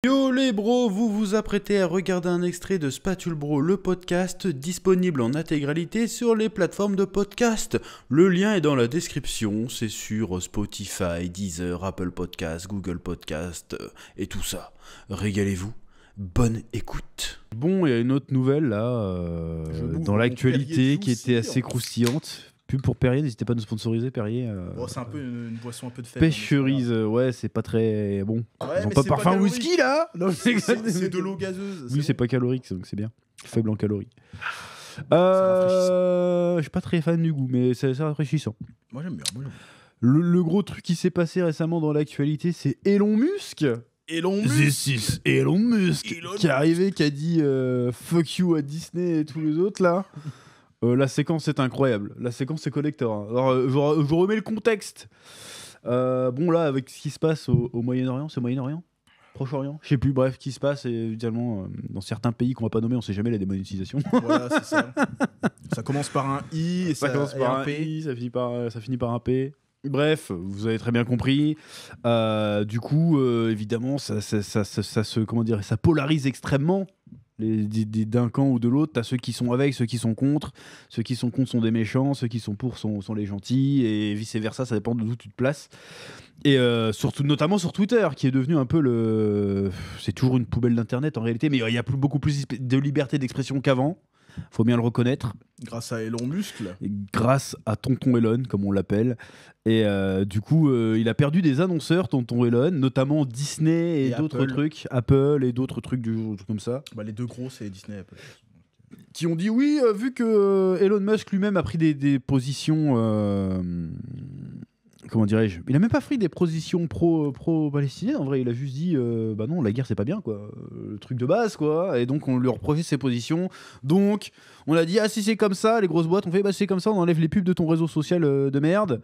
Yo les bros, vous vous apprêtez à regarder un extrait de Spatule Bro, le podcast, disponible en intégralité sur les plateformes de podcast. Le lien est dans la description, c'est sur Spotify, Deezer, Apple Podcast, Google Podcast et tout ça. Régalez-vous, bonne écoute. Bon, il y a une autre nouvelle là, dans l'actualité qui était assez croustillante. Pub pour Perrier, n'hésitez pas à nous sponsoriser, Perrier. Bon, c'est un peu une boisson un peu de fête. Pêcherise, ouais, c'est pas très bon. Ouais, Ils ont pas parfum whisky là. Non, c'est de l'eau gazeuse. Oui, c'est pas calorique, donc c'est bien. Faible en calories. Je suis pas très fan du goût, mais c'est rafraîchissant. Moi j'aime bien. Le gros truc qui s'est passé récemment dans l'actualité, c'est Elon Musk. This is Elon Musk qui est arrivé, qui a dit fuck you à Disney et tous les autres là. La séquence est incroyable. La séquence est collector. Hein. Alors, je remets le contexte. Bon, là, avec ce qui se passe au Moyen-Orient, c'est Moyen-Orient, Proche-Orient, je sais plus, bref, qui se passe, évidemment, dans certains pays qu'on va pas nommer, on sait jamais la démonétisation. Voilà, c'est ça. Ça commence par un I et ça commence par un P. I, ça finit par un P. Bref, vous avez très bien compris. Du coup, évidemment, ça polarise extrêmement. D'un camp ou de l'autre, t'as ceux qui sont avec, ceux qui sont contre. Ceux qui sont contre sont des méchants, ceux qui sont pour sont les gentils, et vice versa, ça dépend d'où tu te places. Et surtout, notamment sur Twitter, qui est devenu un peu c'est toujours une poubelle d'internet en réalité, mais il y a beaucoup plus de liberté d'expression qu'avant. Faut bien le reconnaître. Grâce à Elon Musk. Grâce à Tonton Elon, comme on l'appelle. Et du coup, il a perdu des annonceurs, Tonton Elon, notamment Disney et d'autres trucs, Apple et d'autres trucs comme ça. Bah, les deux gros, c'est Disney et Apple. Qui ont dit oui, vu que Elon Musk lui-même a pris des positions... comment dirais-je ? Il a même pas pris des positions pro-palestiniennes, en vrai. Il a juste dit, bah non, la guerre, c'est pas bien, quoi. Le truc de base, quoi. Et donc, on lui reprochait ses positions. Donc, on a dit, ah, si c'est comme ça, les grosses boîtes, on fait, bah, c'est comme ça, on enlève les pubs de ton réseau social de merde.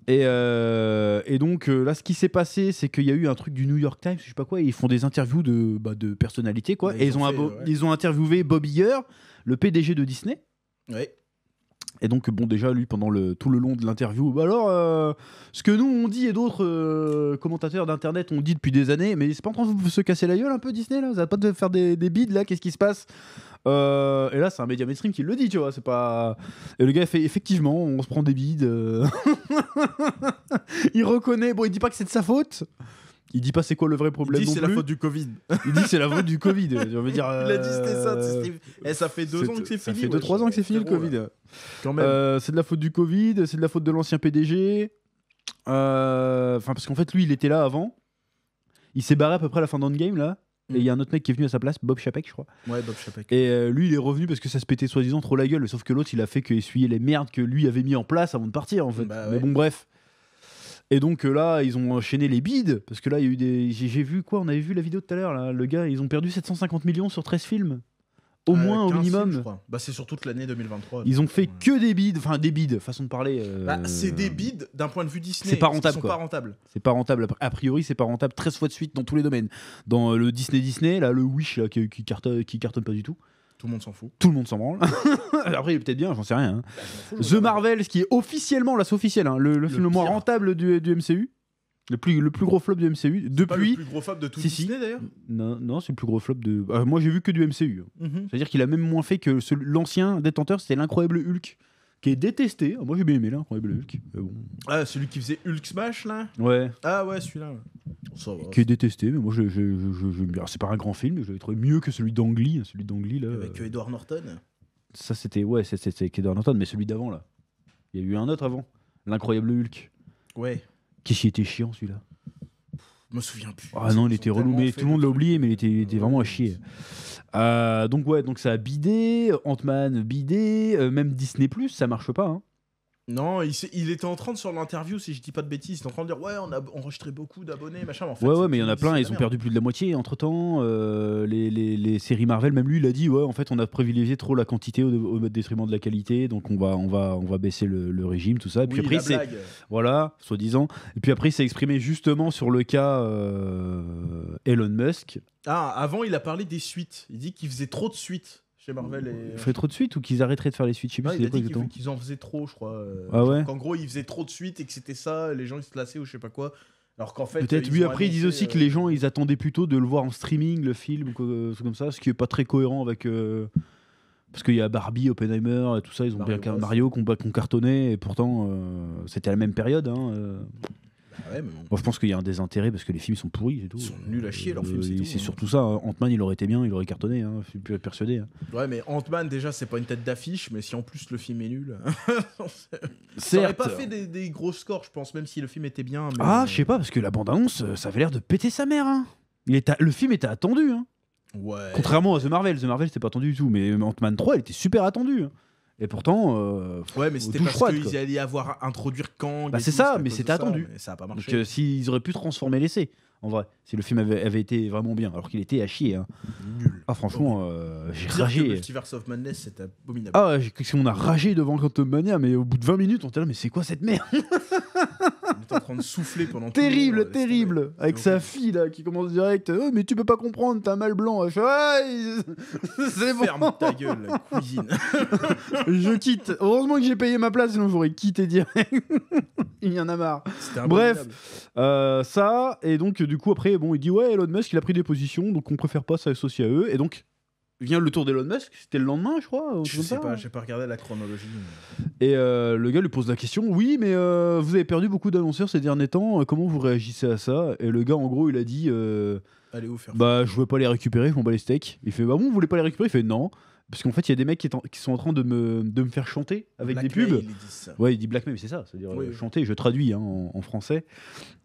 Et donc, là, ce qui s'est passé, c'est qu'il y a eu un truc du New York Times, je sais pas quoi, et ils font des interviews de personnalités, quoi. Et ils ont interviewé Bob Iger, le PDG de Disney. Ouais. Et donc, bon, déjà, lui, pendant tout le long de l'interview, bah alors, ce que nous, on dit et d'autres commentateurs d'Internet ont dit depuis des années, mais c'est pas en train de se casser la gueule un peu, Disney, là ? Vous n'avez pas de faire des bides, là ? Qu'est-ce qui se passe ? Et là, c'est un média mainstream qui le dit, tu vois, c'est pas... Et le gars fait, effectivement, on se prend des bides. Il reconnaît, bon, il dit pas que c'est de sa faute. Il dit pas c'est quoi le vrai problème. Il dit non c'est plus. la faute du Covid. Il dit c'est la faute du Covid. Je veux dire, il a dit c'était ça. Ça fait 2 ans que c'est fini. Ça fait 2-3 ans que c'est fini le Covid. Quand même. C'est de la faute du Covid, c'est de la faute de l'ancien PDG. Parce qu'en fait, lui, il était là avant. Il s'est barré à peu près à la fin d'Endgame, là. Et il y a un autre mec qui est venu à sa place, Bob Chapek, je crois. Ouais, Bob Chapek. Et lui, il est revenu parce que ça se pétait soi-disant trop la gueule. Sauf que l'autre, il a fait que essuyer les merdes que lui avait mis en place avant de partir, en fait. Bah, ouais. Mais bon, bref. Et donc là, ils ont enchaîné les bides, parce que là, il y a eu des... J'ai vu quoi ? On avait vu la vidéo tout à l'heure, là. Le gars, ils ont perdu 750 millions sur 13 films. Au moins, au minimum. Films, je crois. Bah, c'est sur toute l'année 2023. Ils ont fait que des bides, enfin des bides, façon de parler. C'est des bides d'un point de vue Disney. C'est pas rentable, quoi. Pas rentable. C'est pas rentable. A priori, c'est pas rentable 13 fois de suite dans tous les domaines. Dans le Disney, là, le Wish, là, qui cartonne pas du tout. Tout le monde s'en fout. Tout le monde s'en branle. Après, il est peut-être bien, j'en sais rien. Hein. The Marvel, ce qui est officiellement, là, c'est officiel, hein, le film le moins rentable du MCU. Le plus gros flop du MCU. Depuis. Pas le plus gros flop de tout Disney d'ailleurs. Non, c'est le plus gros flop de. Moi, j'ai vu que du MCU. C'est-à-dire qu'il a même moins fait que l'ancien détenteur, c'était l'incroyable Hulk, qui est détesté. Moi, j'ai bien aimé l'incroyable Hulk. Bon. Ah, celui qui faisait Hulk Smash là. Ouais. Ah ouais, celui-là. Ça va. Qui est détesté, mais moi, j'aime bien. C'est pas un grand film, mais je l'avais trouvé mieux que celui d'Angly. Celui d'Angly là. Avec Edward Norton. Ça, c'était Edward Norton, mais celui d'avant là. Il y a eu un autre avant, l'incroyable Hulk. Ouais. Qu'est-ce qui était chiant celui-là. Je me souviens plus. Ah non, il était relou, mais tout le monde l'a oublié, mais il était vraiment à chier. Donc ça a bidé, Ant-Man bidé, même Disney+, ça marche pas. Hein. Non, il était en train de, sur l'interview, si je dis pas de bêtises, il était en train de dire ouais, on a enregistré beaucoup d'abonnés, machin. En fait, ouais, mais il y en a plein, ils ont perdu plus de la moitié entre-temps. Les séries Marvel, même lui, il a dit ouais, en fait, on a privilégié trop la quantité au détriment de la qualité, donc on va baisser le régime, tout ça. Et puis oui, après, voilà, soi-disant. Et puis après, il s'est exprimé justement sur le cas Elon Musk. Ah, avant, il a parlé des suites. Il dit qu'il faisait trop de suites. Chez Marvel il ferait trop de suites ou qu'ils arrêteraient de faire les suites, je sais plus. Il a dit qu'ils en faisaient trop, je crois. Ah ouais. En gros, ils faisaient trop de suites et que c'était ça, les gens ils se lassaient ou je sais pas quoi. Alors qu'en fait, Peut-être, ils oui, ont après ils disent annoncé, aussi que les gens ils attendaient plutôt de le voir en streaming, le film, truc comme ça, ce qui est pas très cohérent avec. Parce qu'il y a Barbie, Oppenheimer et tout ça, ils ont Mario bien Bros. Mario qui ont cartonné, et pourtant c'était à la même période. Bah ouais, mais bon. Moi je pense qu'il y a un désintérêt parce que les films sont pourris et tout. Ils sont nuls à chier, leurs films, c'est tout, C'est hein. surtout ça, hein. Ant-Man il aurait été bien, il aurait cartonné, hein. Je suis plus persuadé. Hein. Ouais, mais Ant-Man, déjà, c'est pas une tête d'affiche, mais si en plus le film est nul. Ça aurait Certes. pas fait des gros scores, je pense, même si le film était bien. Mais Ah, je sais pas, parce que la bande-annonce, ça avait l'air de péter sa mère. Hein. Le film était attendu. Hein. Ouais. Contrairement à The Marvel c'était pas attendu du tout, mais Ant-Man 3, elle était super attendue. Hein. Et pourtant, Ouais, mais c'était douche parce froide, qu'ils quoi. allaient avoir introduire Kang. Bah, et c'est tout, ça, à mais cause c'était de ça, attendu. mais ça a pas Donc marché. s'ils auraient pu transformer l'essai, en vrai, si le film avait été vraiment bien, alors qu'il était à chier. Hein. Nul. Ah franchement, j'ai Dire que ragé. Multiverse of Madness, c'est abominable. Ah ouais, on a ragé devant Quantum Mania, mais au bout de 20 minutes, on était là, mais c'est quoi cette merde? On était en train de souffler pendant tout le long, Terrible, laisse tomber. terrible. Avec C'est sa horrible. fille là qui commence direct. Oh, mais tu peux pas comprendre, t'as un mal blanc. Je fais, ouais, c'est bon. Ferme ta gueule, la cuisine. Je quitte. Heureusement que j'ai payé ma place, sinon j'aurais quitté direct. Il y en a marre. C'était Bref. abominable. Ça, et donc du coup après, bon, il dit ouais, Elon Musk il a pris des positions, donc on préfère pas s'associer à eux. Et donc vient le tour d'Elon Musk, c'était le lendemain, je crois. un truc Je comme sais ça. pas, j'ai pas regardé la chronologie. Et le gars lui pose la question, oui, mais vous avez perdu beaucoup d'annonceurs ces derniers temps, comment vous réagissez à ça? Et le gars en gros il a dit, Allez, où faire bah je veux pas les récupérer, je m'en bats les steaks. Il fait, bah bon, vous voulez pas les récupérer? Il fait, non. Parce qu'en fait, il y a des mecs qui sont en train de me faire chanter avec des Blackmail, pubs. ils disent ça. Ouais, il dit blackmail, c'est ça, c'est-à-dire Oui, oui. chanter, je traduis hein, en français.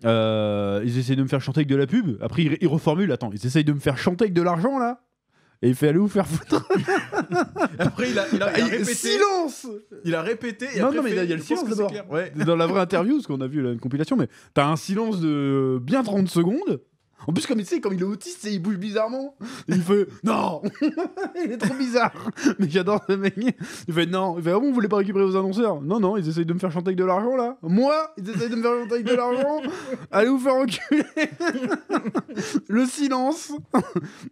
Ils essayent de me faire chanter avec de la pub. Après, ils reformulent, attends, ils essayent de me faire chanter avec de l'argent là? Et il fait, allez vous faire foutre. Après, il a répété. Silence. Il a répété. Et Non, après non, mais fait, il y a le je pense silence que c'est d'abord. clair. Ouais. Dans la vraie interview, parce qu'on a vu la compilation, mais t'as un silence de bien 30 secondes. En plus, comme tu sais, comme il est autiste, il bouge bizarrement. Et il fait non, il est trop bizarre. Mais j'adore ce mec. Il fait non, il fait ah bon, vous voulez pas récupérer vos annonceurs? Non, non, ils essayent de me faire chanter avec de l'argent là. Moi, ils essayent de me faire chanter avec de l'argent. Allez vous faire enculer. Le silence.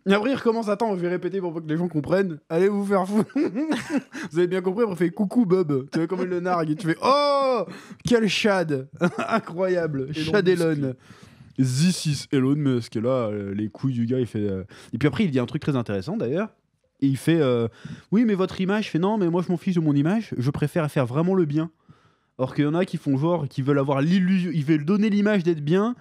Et après, il recommence. Attends, je vais répéter pour que les gens comprennent. Allez vous faire foutre. Vous avez bien compris. Après, il fait coucou Bob. Tu vois comme il le nargue. Et tu fais oh, quel Chad. Incroyable. Chad Elon. This is Elon Musk. Et là, les couilles du gars, il fait. Et puis après, il dit un truc très intéressant d'ailleurs. Et il fait oui, mais votre image. Je fais non, mais moi, je m'en fiche de mon image. Je préfère faire vraiment le bien. Or qu'il y en a qui font genre, qui veulent avoir l'illusion. Ils veulent donner l'image d'être bien,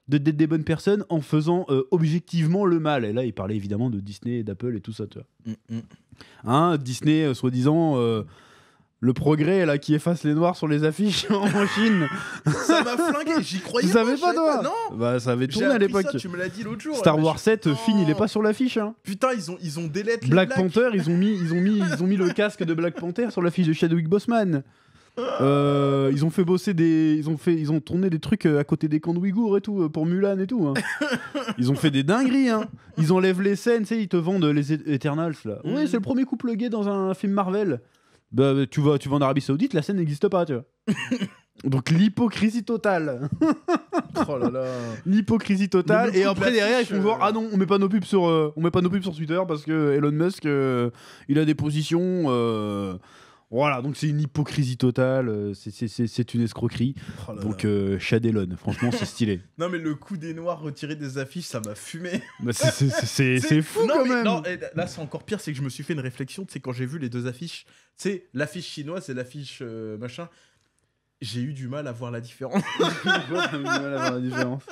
d'être des bonnes personnes en faisant objectivement le mal. Et là, il parlait évidemment de Disney, d'Apple et tout ça, tu vois. Hein, Disney, soi-disant. Le progrès là qui efface les noirs sur les affiches en Chine. Ça m'a flingué, j'y croyais Tu pas. savais je pas toi? Non. Bah ça avait J'ai tourné à appris l'époque. ça, tu me l'as dit l'autre jour. Star là, Wars je- 7, Non. Finn il est pas sur l'affiche hein. Putain, ils ont delete Black les Panther, ils ont mis le casque de Black Panther sur l'affiche de Chadwick Boseman. Ils ont fait bosser ils ont tourné des trucs à côté des camps de Ouïghours et tout pour Mulan et tout. Hein. Ils ont fait des dingueries. Hein. Ils enlèvent les scènes, tu sais, ils te vendent les Eternals là. Ouais, c'est le premier couple gay dans un film Marvel. Bah tu vas en Arabie Saoudite, la scène n'existe pas, tu vois. Donc l'hypocrisie totale. Oh là là. L'hypocrisie totale. Le Et coup de après derrière ils l'affiche, font genre ah non on met pas nos pubs sur Twitter parce que Elon Musk il a des positions. Voilà donc c'est une hypocrisie totale. C'est une escroquerie. Oh là Donc là. Chad Elon, franchement c'est stylé. Non, mais le coup des noirs retiré des affiches, ça m'a fumé. Bah, c'est fou Non, quand mais même. non, et là, c'est encore pire, c'est que je me suis fait une réflexion, tu sais, quand j'ai vu les deux affiches, tu sais, l'affiche chinoise et l'affiche machin, j'ai eu du mal à voir la différence. Pourquoi t'as eu du mal à voir la différence?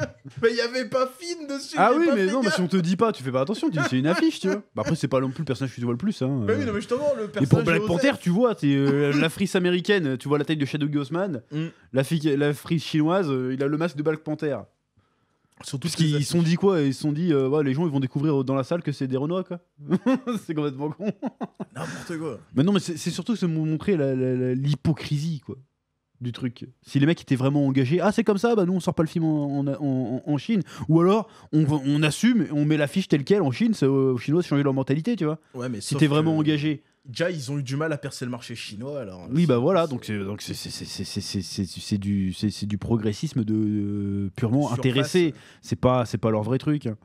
Mais il y avait pas Finn dessus. Ah j'ai oui pas mais fait non mais gaffe. si on te dit pas tu fais pas attention, tu dis c'est une affiche tu vois. Bah, après c'est pas non plus le personnage que tu vois le plus hein. Bah oui, non, mais justement, le Et personnage. pour Black de Panther, Joseph- tu vois, c'est la frise américaine, tu vois la taille de Chadwick Boseman, Mm. la frise chinoise, il a le masque de Black Panther. Surtout Parce qu'ils se sont dit quoi? Ils se sont dit, ouais, les gens ils vont découvrir dans la salle que c'est des Renois quoi. C'est complètement con. N'importe quoi. Mais non, mais c'est surtout se montrer l'hypocrisie quoi. Du truc. Si les mecs étaient vraiment engagés, ah c'est comme ça, bah nous on sort pas le film en Chine. Ou alors on assume, on met l'affiche telle quelle en Chine, c'est aux Chinois de changer leur mentalité, tu vois. Ouais, mais Si t'es vraiment engagé. Déjà, ils ont eu du mal à percer le marché chinois, alors. Oui, bah voilà, donc c'est du progressisme purement Surface. intéressé. C'est pas leur vrai truc. Hein.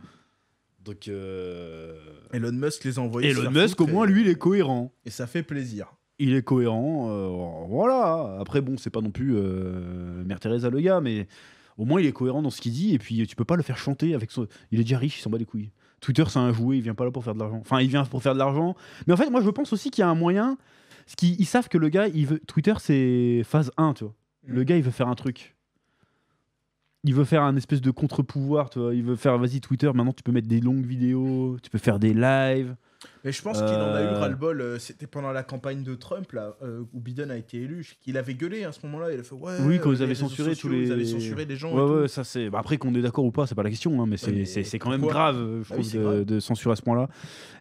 Donc Elon Musk les a envoyés. se Elon faire Musk, au foutre moins et- lui, il est cohérent. Et ça fait plaisir. Il est cohérent, voilà. Après bon, c'est pas non plus Mère Teresa le gars, mais Au moins, il est cohérent dans ce qu'il dit, et puis tu peux pas le faire chanter avec son. Il est déjà riche, il s'en bat les couilles. Twitter, c'est un jouet, il vient pas là pour faire de l'argent. Enfin, il vient pour faire de l'argent. Mais en fait, moi, je pense aussi qu'il y a un moyen. Parce qu'ils savent que le gars, il veut. Twitter, c'est phase 1, tu vois. Le gars, il veut faire un truc. Il veut faire un espèce de contre-pouvoir, tu vois. Il veut faire, vas-y, Twitter, maintenant, tu peux mettre des longues vidéos, tu peux faire des lives. Mais je pense qu'il en a eu ras-le-bol. C'était pendant la campagne de Trump, là, où Biden a été élu. Il avait gueulé à ce moment-là. Il a fait ouais. Oui, quand ils les avaient réseaux censuré sociaux, tous les. Ils avaient censuré des gens. Ouais, et tout. ouais, ça c'est. Bah, après, qu'on est d'accord ou pas, c'est pas la question, hein, mais c'est quand même Pourquoi grave, je Ah oui, trouve, c'est grave. de censurer à ce point-là.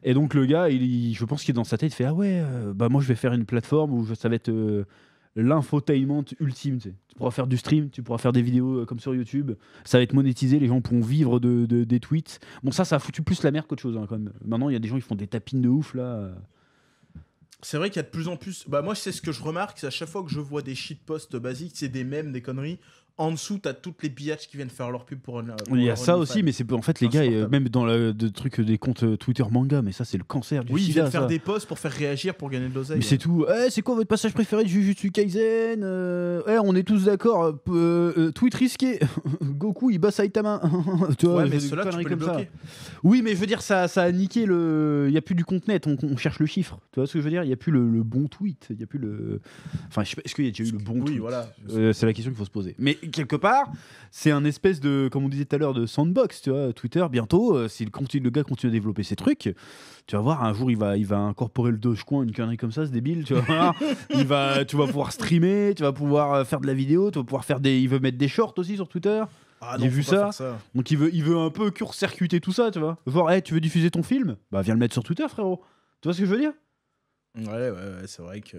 Et donc, le gars, je pense qu'il est dans sa tête, il fait ah ouais, bah moi je vais faire une plateforme où ça va être l'infotainment ultime. Tu sais. Tu pourras faire du stream, tu pourras faire des vidéos comme sur YouTube. Ça va être monétisé, les gens pourront vivre des tweets. Bon, ça a foutu plus la merde qu'autre chose, hein, quand même. Maintenant, il y a des gens qui font des tapines de ouf là. C'est vrai qu'il y a de plus en plus. Bah, moi, c'est ce que je remarque. C'est à chaque fois que je vois des shitposts basiques, c'est des mèmes, des conneries. En dessous, t'as toutes les biatchs qui viennent faire leur pub pour Il y a ça aussi, mais c'est en fait les gars, Insupportable. même dans de trucs des comptes Twitter manga, mais ça c'est le cancer du Oui, ils sida. viennent faire ça. des posts pour faire réagir, pour gagner de l'oseille. Mais c'est tout. C'est quoi votre passage préféré de Jujutsu Kaisen On est tous d'accord. Tweet risqué. Goku il bat Saitama. Tu vois, Ouais, mais des ceux-là, tu conneries peux les comme ça. bloquer. Oui, mais je veux dire, ça a niqué le. Il y a plus du contenu. On cherche le chiffre. Tu vois ce que je veux dire Il y a plus le bon tweet. Il y a plus le. Enfin, je sais pas, est-ce qu'il y a déjà eu le bon Oui, tweet voilà. C'est la question qu'il faut se poser. Mais quelque part, c'est un espèce de, comme on disait tout à l'heure, de sandbox. Tu vois, Twitter bientôt, si le gars continue à développer ses trucs. Tu vas voir, un jour, il va incorporer le Dogecoin, une connerie comme ça, c'est débile, tu vas voir. Tu vas pouvoir streamer, tu vas pouvoir faire de la vidéo, tu vas pouvoir faire il veut mettre des shorts aussi sur Twitter. Ah J'ai non, vu faut pas ça. faire ça. Donc il veut un peu court-circuiter tout ça, tu vois. Genre, hey, tu veux diffuser ton film Bah viens le mettre sur Twitter, frérot. Tu vois ce que je veux dire Ouais, c'est vrai que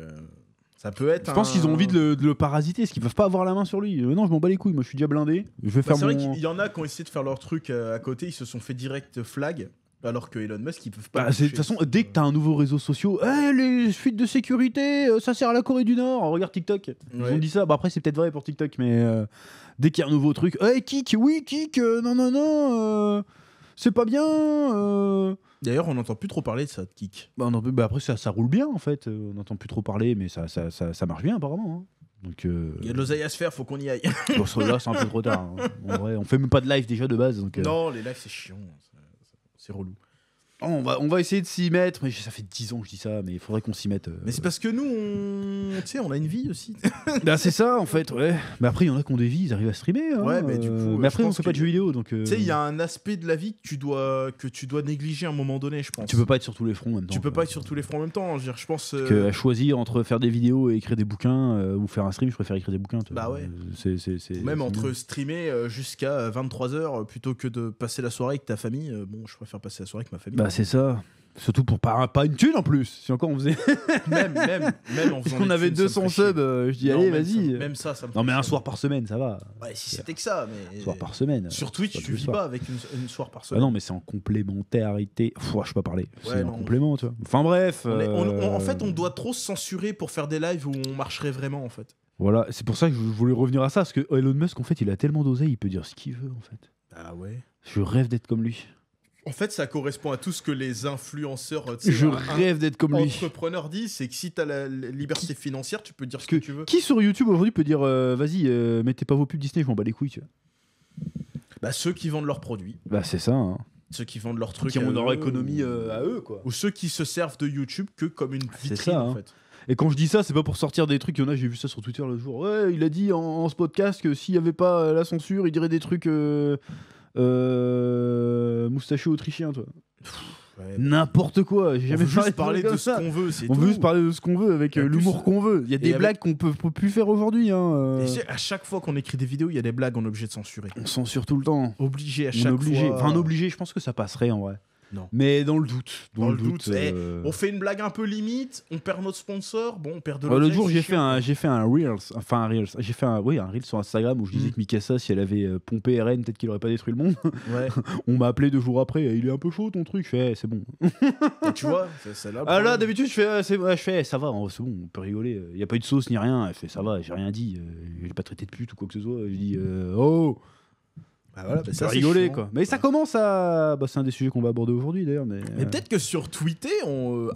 ça peut être. Je pense qu'ils ont envie de le parasiter, parce qu'ils peuvent pas avoir la main sur lui. Non, je m'en bats les couilles, moi je suis déjà blindé. Je vais faire C'est vrai mon... qu'il y en a qui ont essayé de faire leur truc à côté, ils se sont fait direct flag, alors que Elon Musk, ils peuvent pas. Bah, de toute façon, dès que t'as un nouveau réseau social, les fuites de sécurité, ça sert à la Corée du Nord. Regarde TikTok. Ils Ouais. ont dit ça. Bah, après, c'est peut-être vrai pour TikTok, mais dès qu'il y a un nouveau truc, Kik, oui, Kik, non, c'est pas bien. D'ailleurs, on n'entend plus trop parler de ça, de Kik. Bah, bah, après, ça roule bien en fait. On n'entend plus trop parler, mais ça marche bien apparemment. Hein. Donc, Il y a de l'oseille à se faire, faut qu'on y aille. bon, là, c'est un peu trop tard. Hein. En vrai, on fait même pas de live déjà de base. Donc, Non, les lives, c'est chiant. C'est relou. on va essayer de s'y mettre. Mais ça fait 10 ans que je dis ça, mais il faudrait qu'on s'y mette. Mais c'est parce que nous, on a une vie aussi. Bah, c'est ça en fait, ouais. Mais après, il y en a qui ont des vies, ils arrivent à streamer. Hein, Ouais, mais du coup, mais après, je on pense fait pas de que- jeux vidéo, donc. Tu sais, il y a un aspect de la vie que tu dois négliger à un moment donné, je pense. Tu peux pas être sur tous les fronts en même temps. Tu peux quoi. pas être sur tous les fronts en même temps. Je veux dire, je pense. Parce que à choisir entre faire des vidéos et écrire des bouquins ou faire un stream, je préfère écrire des bouquins. tu vois. Bah ouais. c'est Même entre mieux. streamer jusqu'à 23h plutôt que de passer la soirée avec ta famille, bon, je préfère passer la soirée avec ma famille. Bah c'est ça. Surtout pour pas une thune en plus. Si encore on faisait. même en faisant on des avait thunes, ça 200 me ferait chier. subs, je dis Non, allez, même vas-y. ça- Même ça me Non ferait mais un chier. soir par semaine, ça va. Ouais, si c'était que ça, mais. Un soir par semaine. Sur Twitch, pas tu tous les vis soirs. pas avec une soir par Ah semaine. non, mais c'est en complémentarité. Je sais pas parler. Ouais, C'est en non. complément, tu vois. Enfin bref. En fait, on doit trop se censurer pour faire des lives où on marcherait vraiment, en fait. Voilà, c'est pour ça que je voulais revenir à ça, parce que Elon Musk, en fait, il a tellement d'oseille, il peut dire ce qu'il veut, en fait. Ah ouais. Je rêve d'être comme lui. En fait, ça correspond à tout ce que les influenceurs, tu sais, Je un rêve d'être comme lui. entrepreneur disent, c'est que si t'as la liberté financière, tu peux dire ce Que- que tu veux. Qui sur YouTube aujourd'hui peut dire vas-y, mettez pas vos pubs Disney, je m'en bats les couilles, tu vois. Bah, ceux qui vendent leurs produits, Bah, c'est ça. Hein. ceux qui vendent leurs trucs Qui ont à leur eux, économie à eux, quoi. ou ceux qui se servent de YouTube que comme une vitrine, ça, hein. en fait. Et quand je dis ça, c'est pas pour sortir des trucs. Il y en a, j'ai vu ça sur Twitter l'autre jour. Ouais, il a dit en ce podcast que s'il y avait pas la censure, il dirait des trucs moustachus autrichiens, toi. Ouais. N'importe quoi. J'ai On jamais veut juste parler comme de ce ça. qu'on veut, c'est On tout. veut juste parler de ce qu'on veut avec Et en plus, l'humour qu'on veut. Il y a des avec- blagues qu'on peut plus faire aujourd'hui. Hein, Et à chaque fois qu'on écrit des vidéos, il y a des blagues, on est obligé de censurer. On censure tout le temps. Obligé à On est chaque obligé. fois. Enfin, obligé, je pense que ça passerait en vrai. Non. Mais dans le doute. Dans le doute, euh, On fait une blague un peu limite, on perd notre sponsor, bon, on perd de L'autre l'oseille, jour, c'est j'ai fait chiant. un Reels. Enfin, un Reels. J'ai fait un Reel sur Instagram où je disais que Mikasa, si elle avait pompé RN, peut-être qu'il aurait pas détruit le monde. Ouais. On m'a appelé 2 jours après. Il est un peu chaud ton truc. Je fais, c'est bon. Et tu vois, c'est là. le Ah là, problème. d'habitude, je fais, ça va, c'est bon, on peut rigoler. Il y a pas eu de sauce ni rien. Elle fait, ça va, j'ai rien dit. J'ai pas traité de pute ou quoi que ce soit. Je dis, oh. Bah voilà, bah Ça ça c'est rigoler chiant. quoi. Mais ça commence à. Bah, c'est un des sujets qu'on va aborder aujourd'hui d'ailleurs. Mais peut-être que sur Twitter,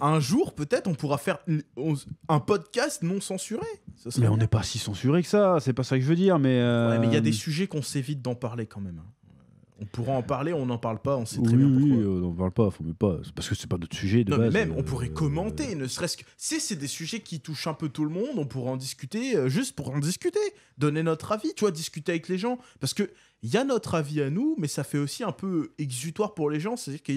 un jour, peut-être, on pourra faire un podcast non censuré. Ça serait Mais on bien. n'est pas si censuré que ça, c'est pas ça que je veux dire. Mais, Ouais, mais il y a des sujets qu'on s'évite d'en parler quand même. On pourra en parler, on n'en parle pas, on sait très Oui, bien pourquoi. oui, on n'en parle pas, faut même pas. C'est parce que c'est pas notre sujet de Non, mais base. même, on pourrait commenter, ne serait-ce que... Si c'est des sujets qui touchent un peu tout le monde, on pourrait en discuter, juste pour en discuter, donner notre avis, tu vois, discuter avec les gens. Parce que il y a notre avis à nous, mais ça fait aussi un peu exutoire pour les gens, c'est-à-dire que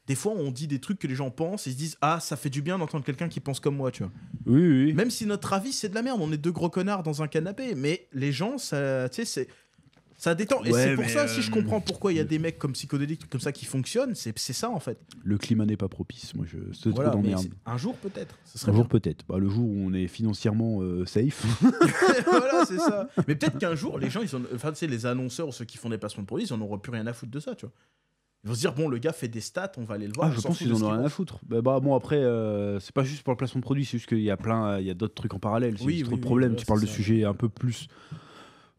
des fois, on dit des trucs que les gens pensent et ils se disent « Ah, ça fait du bien d'entendre quelqu'un qui pense comme moi, tu vois. » Oui, oui. Même si notre avis, c'est de la merde, on est deux gros connards dans un canapé, mais les gens, ça, tu sais, ça détend. Et Ouais, c'est pour mais, ça, si je comprends pourquoi il y a des mecs comme Psychodélique, trucs comme ça, qui fonctionnent, c'est ça, en fait. Le climat n'est pas propice. Moi, c'est Voilà, trop mais d'emmerde. un jour, peut-être. Ce serait Un jour bien. peut-être. Bah, le jour où on est financièrement safe. Voilà, c'est ça. Mais peut-être qu'un jour, les gens, enfin, tu sais, les annonceurs ou ceux qui font des placements de produits, ils en auront plus rien à foutre de ça, tu vois. Ils vont se dire, bon, le gars fait des stats, on va aller le voir. Ah, on je s'en pense fout qu'ils de en ce ont qu'il rien à vend. foutre. Bah, bon, après, c'est pas juste pour le placement de produit, c'est juste qu'il y a il y a d'autres trucs en parallèle. C'est Oui, juste oui, trop de oui, problèmes. voilà, Tu parles c'est de ça. sujets un peu plus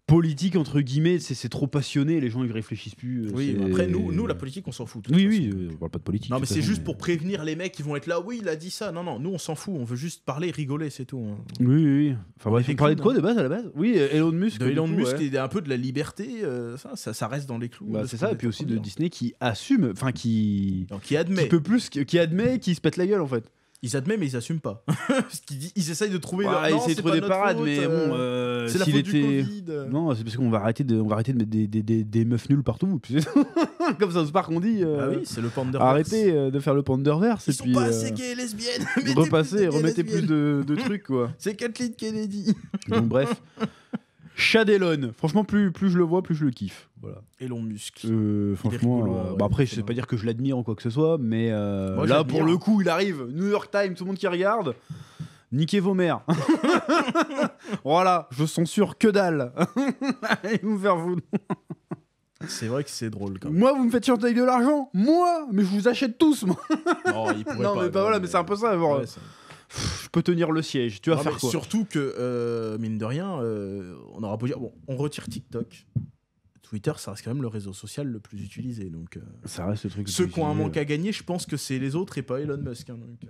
politique entre guillemets, c'est trop passionné, les gens ils réfléchissent plus. Oui, c'est- mais après, nous, la politique, on s'en fout. de toute Oui, façon. oui, on parle pas de politique. Non, de mais toute c'est façon, juste pour prévenir les mecs qui vont être là. Oui, il a dit ça. Non, non, nous, on s'en fout. On veut juste parler, rigoler, c'est tout. Hein. Oui, oui, oui. Enfin bref, est on parlait de clown, quoi de base à la base? Oui, Elon Musk. De du Elon coup, Musk ouais. et un peu de la liberté, ça reste dans les clous. Bah, de c'est ce ça, qu'on et puis est en aussi train de dire. Disney qui assume, enfin qui Qui admet. peut plus, qui admet, qui se pète la gueule en fait. Ils admettent, mais ils assument pas. Parce qu'ils ils essayent de trouver leur. ils Non, essaient de c'est trouver pas des notre parades, faute, mais bon, c'est la s'il faute du était. Covid. Non, c'est parce qu'on va arrêter de mettre des meufs nulles partout. Puis c'est tout. Comme South Park on dit. Ah oui, c'est le Panderverse. Arrêtez de faire le Panderverse Ils et sont puis pas assez gays et lesbiennes. Mettez repasser, plus de gays et remettez plus lesbiennes. de trucs quoi. C'est Kathleen Kennedy. Donc bref, Chad Elon. Franchement, plus je le vois, plus je le kiffe. Voilà. Elon Musk. Franchement, rigolo, ouais, après, je c'est sais vrai. pas dire que je l'admire ou quoi que ce soit, mais Moi, là, j'admire. pour le coup, il arrive. New York Times, tout le monde qui regarde. Niquez vos mères. Voilà, je censure que dalle. Allez vous faire foutre. C'est vrai que c'est drôle quand même. Moi, vous me faites chanter avec de l'argent. Moi, mais je vous achète tous. Moi. Non, il pourrait Non, pas. mais pas voilà, mais c'est un peu ça. Genre, Ouais, c'est- je peux tenir le siège. Tu vas Non, faire mais quoi? surtout que, mine de rien, on aura beau dire, bon, on retire TikTok. Twitter, ça reste quand même le réseau social le plus utilisé. Donc, Ça reste le truc. le ceux plus qui ont un utilisé. manque à gagner, je pense que c'est les autres et pas Elon Musk. Hein, donc,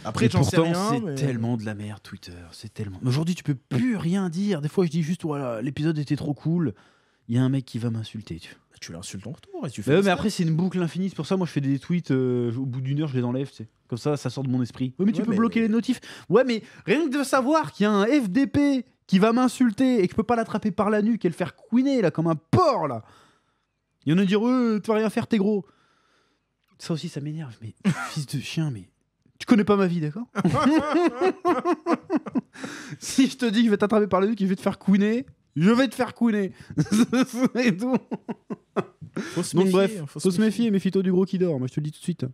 Après, Et j'en sais pourtant, rien. c'est mais- tellement de la merde, Twitter. C'est tellement. Aujourd'hui, tu peux plus rien dire. Des fois, je dis juste, voilà, l'épisode était trop cool. Il y a un mec qui va m'insulter. Bah, tu l'insultes en retour et tu fais. Mais, des mais stats. après, c'est une boucle infinie. C'est pour ça, moi, je fais des tweets. Au bout d'une heure, je les enlève. Tu sais. Comme ça sort de mon esprit. Oui, mais tu Ouais, peux mais- bloquer les notifs. Ouais, mais rien que de savoir qu'il y a un FDP qui va m'insulter et que je peux pas l'attraper par la nuque et le faire couiner, là, comme un porc, là. Il y en a qui dire, tu vas rien faire, t'es gros. Ça aussi, ça m'énerve. Mais fils de chien, mais. Tu connais pas ma vie, d'accord? Si je te dis que je vais t'attraper par la nuque et que je vais te faire couiner, je vais te faire couiner. C'est tout. Faut se Donc méfier, bref, hein, faut se méfier, méfie-toi du gros qui dort, moi je te le dis tout de suite.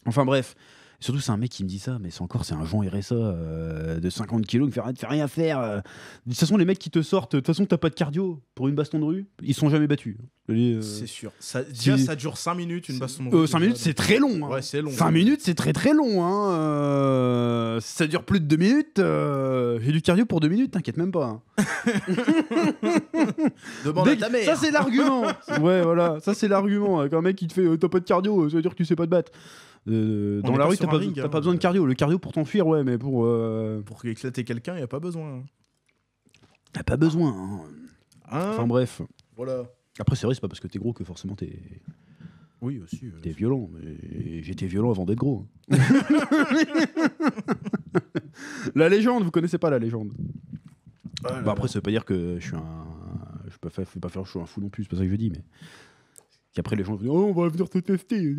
Enfin bref, et surtout c'est un mec qui me dit ça, mais c'est un Jean RSA de 50 kilos qui fait rien faire. De toute façon, les mecs qui te sortent, de toute façon t'as pas de cardio pour une baston de rue, ils sont jamais battus. Je te dis, C'est sûr. Déjà, ça dure 5 minutes, une baston de rue, 5 déjà, minutes c'est très long. Hein. Ouais, c'est long. 5 minutes c'est très très long. Hein. Si ça dure plus de 2 minutes, j'ai du cardio pour 2 minutes, t'inquiète même pas. Hein. Demande à ta mère. Ça c'est l'argument. Ouais voilà, ça c'est l'argument. Quand un mec qui te fait t'as pas de cardio, ça veut dire que tu sais pas te battre. Dans est la pas rue sur t'as un pas, ring, t'as hein. pas besoin de cardio. Le cardio pour t'enfuir ouais, mais pour Pour éclater quelqu'un, il a pas besoin. t'as pas besoin. Hein. Hein Enfin bref. Voilà. Après c'est vrai c'est pas parce que t'es gros que forcément t'es Oui, aussi. violent. Mais j'étais violent avant d'être gros. La légende, vous connaissez pas la légende. Bah après ça veut pas dire que je suis un je peux pas faire je suis un fou non plus, c'est pas ça que je dis mais qu'après les gens vont dire oh on va venir te tester.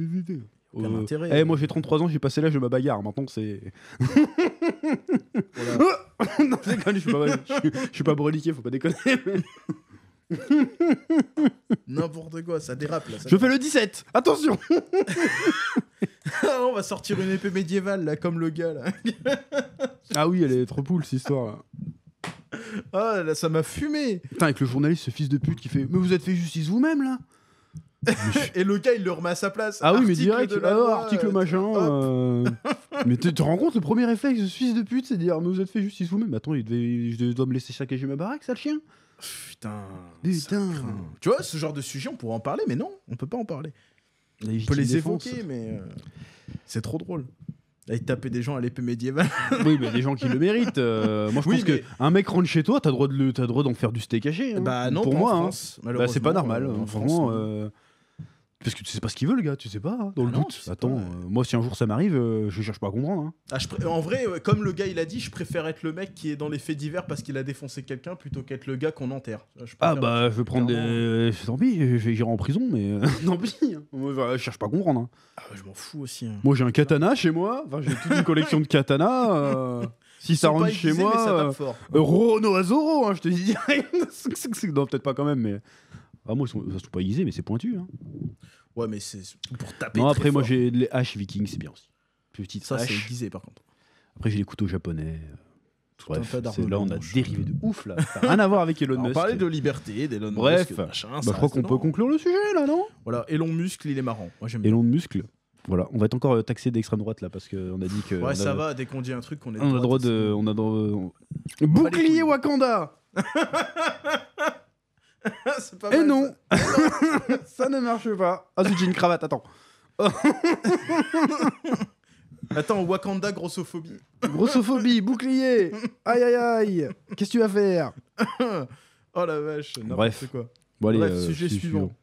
Aucun intérêt. Moi j'ai 33 ans, j'ai passé l'âge de ma bagarre, maintenant c'est Voilà. non, c'est quand même, je suis pas breliqué, faut pas déconner. N'importe quoi, ça dérape là. Je fais le 17. Attention. On va sortir une épée médiévale là, comme le gars là. Ah oui, elle est trop cool cette histoire là. Ah là, ça m'a fumé. Putain, avec le journaliste, ce fils de pute qui fait mais vous êtes fait justice vous-même là. Et le gars, il le remet à sa place. Ah oui, mais Article direct, de la loi, article machin. Mais tu te rends compte, le premier réflexe de ce fils de pute, c'est de dire mais vous êtes fait justice vous-même. Attends, je dois me laisser saccager ma baraque, ça le chien. Putain. Putain. ça craint. Tu vois, ce genre de sujet, on pourrait en parler, mais non, on peut pas en parler. On peut Légitime les défense. évoquer, mais c'est trop drôle. Aller taper des gens à l'épée médiévale. Oui, mais des gens qui le méritent. Moi, je Oui, pense mais- qu'un mec rentre chez toi, t'as le droit d'en faire du steak haché. Hein. Bah non, pour pas moi, en hein. France, Bah, malheureusement. c'est pas normal. en Franchement, France, parce que tu sais pas ce qu'il veut, le gars, tu sais pas, hein, dans le Ah non, doute. tu sais Attends, pas. moi, si un jour ça m'arrive, je cherche pas à comprendre. Hein. En vrai, comme le gars il a dit, je préfère être le mec qui est dans les faits divers parce qu'il a défoncé quelqu'un plutôt qu'être le gars qu'on enterre. Je Ah préfère bah, être- je vais prendre des. Tant pis, j'irai en prison, mais tant pis. Moi, je cherche pas à comprendre. Hein. Ah, je m'en fous aussi. Hein. Moi, j'ai un katana chez moi. Enfin, j'ai toute une collection de katana. Si Ils ça sont rentre pas chez aiguisés, mais ça moi. tape fort. Rono à Zoro, hein, je te dis direct. Non, peut-être pas quand même, mais. Ah, moi, ils sont pas aiguisés, mais c'est pointu. Hein. Ouais, mais c'est pour taper. Non, très après, moi, fort. j'ai les haches vikings, c'est bien aussi. Petite Ça, c'est hache. aiguisé par contre. Après, j'ai les couteaux japonais. Tout un Bref, tas d'armes là, on a blanches. dérivé de ouf, là. Ça n'a rien à voir avec Elon On Musk. parlait de liberté, d'Elon Bref, Musk, machin, bah, ça je crois reste qu'on peut dedans. conclure le sujet, là, non Voilà, Elon Musk, il est marrant. Moi, j'aime bien. Elon Muscle. Voilà, on va être encore taxé d'extrême droite, là, parce qu'on a dit que. Ouais, ça va, dès qu'on dit un truc, on est On a droit droite, de. On a droit. les Bouclier couilles. Wakanda. c'est pas Et mal, non, ça. ça ne marche pas. Ah, j'ai une cravate, attends. Attends, Wakanda, grossophobie. Grossophobie, bouclier. Aïe aïe aïe. Qu'est-ce que tu vas faire? Oh la vache, n'importe Bref. quoi. Bon, allez, Bref, sujet suivant.